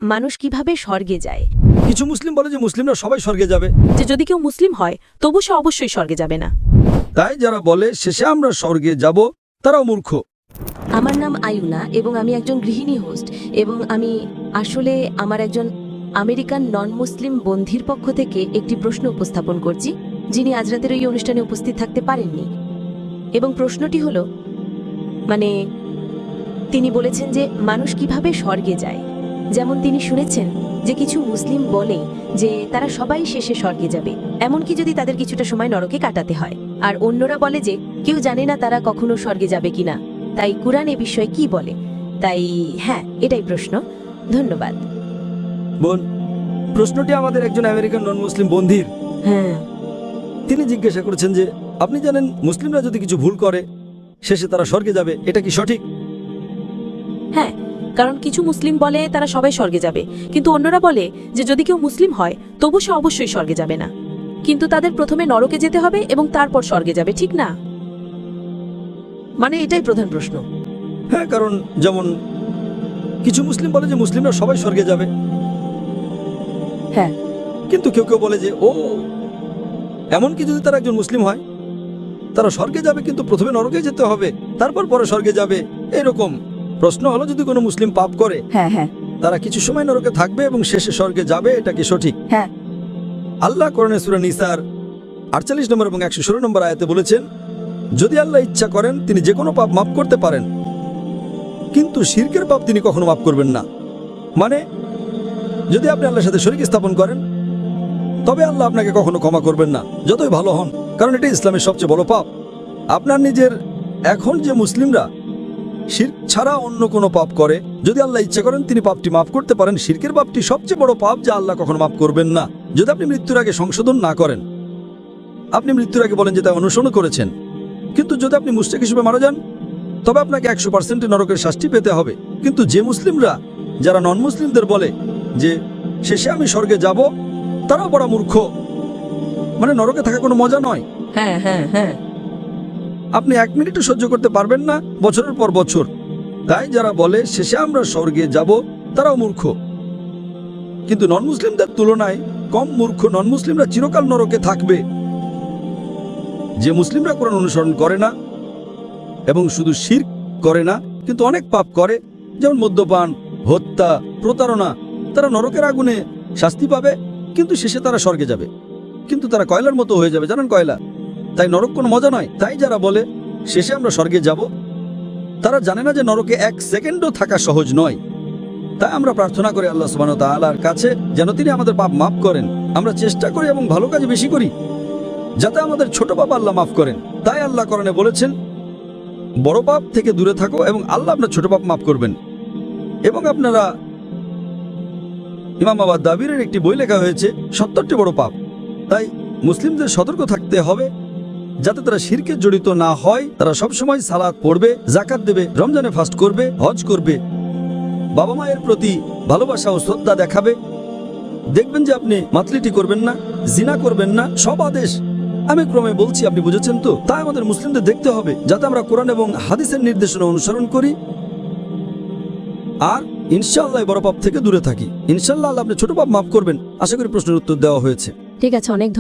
মানুষ কিভাবে স্বর্গে যায়। কিছু মুসলিম বলে যে মুসলিমরা সবাই স্বর্গে যাবে, যে যদি কেউ মুসলিম হয় তবু সে অবশ্যই স্বর্গে যাবে না। তাই যারা বলে শেষে আমরা স্বর্গে যাব তারাও মূর্খ। আমার নাম আয়ুনা এবং আমি একজন গৃহিণী হোস্ট এবং আমি আসলে আমার একজন আমেরিকান নন মুসলিম বন্ধুর পক্ষ থেকে একটি প্রশ্ন উপস্থাপন করছি, যিনি আজ রাতের এই অনুষ্ঠানে উপস্থিত থাকতে পারেননি। এবং প্রশ্নটি হলো, তিনি বলেছেন যে মানুষ কিভাবে স্বর্গে যায়। যেমন তিনি শুনেছেন যে কিছু মুসলিম বলে যে তারা সবাই শেষে স্বর্গে যাবে, এমনকি যদি তাদের কিছুটা সময় নরকে কাটাতে হয়। আর অন্যরা বলে যে কেউ জানে না তারা কখনো স্বর্গে যাবে কিনা। তাই কুরআন এ বিষয়ে কি বলে? তাই হ্যাঁ, এটাই প্রশ্ন। ধন্যবাদ। বোন, প্রশ্নটি আমাদের একজন আমেরিকান নন মুসলিম বন্ধুর। হ্যাঁ, তিনি জিজ্ঞাসা করেছেন যে আপনি জানেন মুসলিমরা যদি কিছু ভুল করে শেষে তারা স্বর্গে যাবে, এটা কি সঠিক? হ্যাঁ, কারণ কিছু মুসলিম বলে তারা সবাই স্বর্গে যাবে, কিন্তু অন্যরা বলে যে যদি কেউ মুসলিম হয় তবু সে অবশ্যই স্বর্গে যাবে না, কিন্তু তাদের প্রথমে নরকে যেতে হবে এবং তারপর স্বর্গে যাবে, ঠিক না? এটাই প্রধান প্রশ্ন। হ্যাঁ, কারণ যেমন কিছু মুসলিম বলে যে মুসলিমরা সবাই স্বর্গে যাবে, হ্যাঁ, কিন্তু কেউ কেউ বলে যে এমনকি যদি তারা একজন মুসলিম হয় তারা স্বর্গে যাবে, কিন্তু প্রথমে নরকে যেতে হবে, তারপর পরে স্বর্গে যাবে। এরকম প্রশ্ন হলো, যদি কোনো মুসলিম পাপ করে হ্যাঁ, তারা কিছু সময় নরকে থাকবে এবং শেষে স্বর্গে যাবে, এটা কি সঠিক? হ্যাঁ। আল্লাহ কোরআনে সূরা নিসার 48 নম্বর এবং 116 নম্বর আয়াতে বলেছেন, যদি আল্লাহ ইচ্ছা করেন তিনি যে কোনো পাপ মাফ করতে পারেন, কিন্তু শিরকের পাপ তিনি কখনো মাফ করবেন না। যদি আপনি আল্লাহর সাথে শরীক স্থাপন করেন তবে আল্লাহ আপনাকে কখনো ক্ষমা করবেন না, যতই ভালো হন, কারণ এটা ইসলামের সবচেয়ে বড় পাপ। আপনার নিজের এখন যে মুসলিমরা শিরক ছাড়া অন্য কোনো পাপ করে, যদি আল্লাহ ইচ্ছা করেন তিনি পাপটি মাফ করতে পারেন। শিরকের পাপটি সবচেয়ে বড় পাপ, যা আল্লাহ কখনো মাফ করবেন না। যদি আপনি মৃত্যুর আগে সংশোধন না করেন, আপনি মৃত্যুর আগে বলেন যে তা অনুসরণ করেছেন, কিন্তু যদি আপনি মুশরিক হিসেবে মারা যান তবে আপনাকে 100% নরকের শাস্তি পেতে হবে। কিন্তু যে মুসলিমরা যারা নন মুসলিমদের বলে যে শেষে আমি স্বর্গে যাব, তারাও বড় মূর্খ। নরকে থাকা কোনো মজা নয়। হ্যাঁ, আপনি 1 মিনিটও সহ্য করতে পারবেন না বছরের পর বছর। তাই যারা বলে শেষে আমরা স্বর্গে যাব তারাও মূর্খ, কিন্তু নন মুসলিমদের তুলনায় কম মূর্খ। নন মুসলিমরা চিরকাল নরকে থাকবে। যে মুসলিমরা কোরআন অনুসরণ করে না এবং শুধু শিরক করে না কিন্তু অনেক পাপ করে, যেমন মদ্যপান, হত্যা, প্রতারণা, তারা নরকের আগুনে শাস্তি পাবে, কিন্তু শেষে তারা স্বর্গে যাবে। কিন্তু তারা কয়লার মতো হয়ে যাবে, জানেন কয়লা। তাই নরক কোনো মজা নয়। তাই যারা বলে শেষে আমরা স্বর্গে যাব, তারা জানে না যে নরকে 1 সেকেন্ডও থাকা সহজ নয়। তাই আমরা প্রার্থনা করি আল্লাহ সুবহানাহু ওয়া তাআলার কাছে যেন তিনি আমাদের পাপ মাফ করেন। আমরা চেষ্টা করি এবং ভালো কাজ বেশি করি যাতে আমাদের ছোট পাপ আল্লাহ মাফ করেন। তাই আল্লাহ কোরআনে বলেছেন, বড় পাপ থেকে দূরে থাকো এবং আল্লাহ আপনার ছোট পাপ মাফ করবেন। এবং আপনারা ইমাম আবাদ দাবিরের একটি বই লেখা হয়েছে 70টি বড় পাপ। তাই মুসলিমদের সতর্ক থাকতে হবে যাতে তারা শিরকে জড়িত না হয়। তারা সবসময় সালাত পড়বে, যাকাত দেবে, রমজানে ফাস্ট করবে, হজ করবে, বাবা মায়ের প্রতি ভালোবাসা ও শ্রদ্ধা দেখাবে। দেখবেন যে আপনি মাতলিটি করবেন না, জিনা করবেন না। সব আদেশ আমি ক্রমে বলছি, আপনি বুঝেছেন তো? তাই আমাদের মুসলিমদের দেখতে হবে যাতে আমরা কোরআন এবং হাদিসের নির্দেশনা অনুসরণ করি আর ইনশাআল্লাহ বড় পাপ থেকে দূরে থাকি। ইনশাআল্লাহ আল্লাহ আপনি ছোট পাপ মাফ করবেন। আশা করি প্রশ্নের উত্তর দেওয়া হয়েছে। ঠিক আছে, অনেক